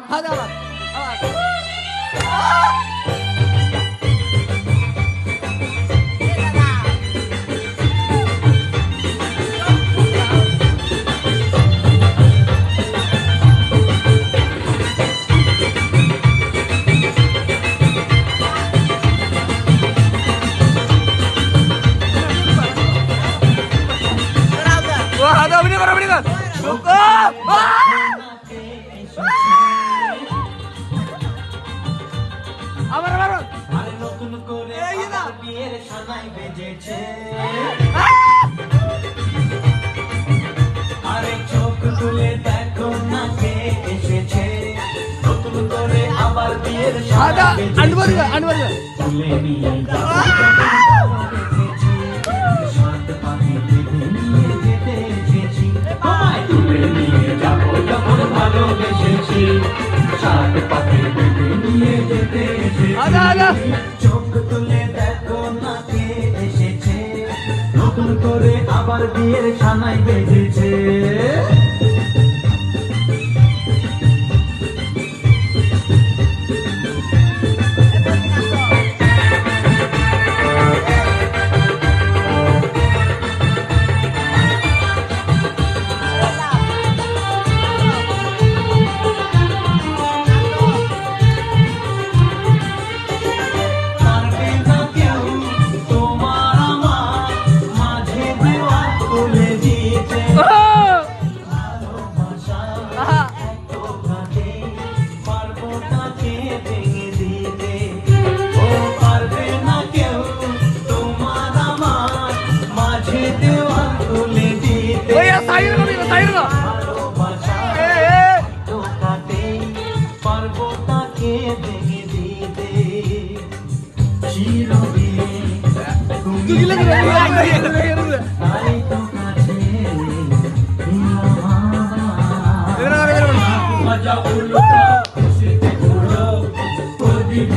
Hadi bak. Bak. Wah, ada bini kan? Cukup. আবার আরে নতুন করে আমার বিয়ের সানাই বেজেছে আরে চোখ তুলে দেখো না কে এসেছে নতুন করে আবার বিয়ের সানাই বেজেছে আনবার তুলে নিয়ে যাও সাত পাখি নিয়ে যেতে এসেছি আমায় তুলে নিয়ে যাবো যখন ভালোবেসেছি সাত পাখি নিয়ে যেতে চোখ তুলে দেখো না কে এসেছে নতুন করে আবার বিয়ের সানাই বেজেছে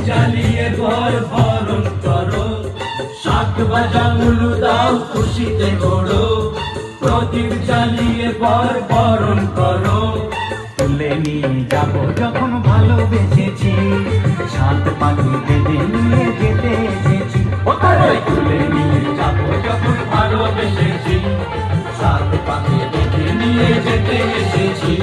জ্বালিয়ে ঘর ভরণ করো শাক ভাজা উলু দাও খুশিতে ঘোরো প্রদীপ জ্বালিয়ে ঘর ভরণ করো তুলে নিয়ে যাবো যখন ভালোবেসেছি সাত পাখি বেঁধে নিয়ে যেতে এসেছি তুলে নিয়ে যাবো যখন ভালোবেসেছি সাত পাখি বেঁধে নিয়ে যেতে এসেছি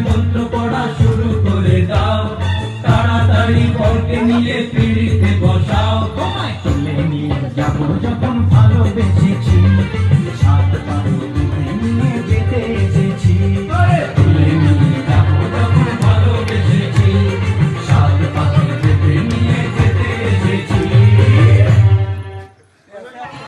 মন্ত্র পড়া শুরু করে দাও তাড়াতাড়ি বরকে নিয়ে ফিরিতে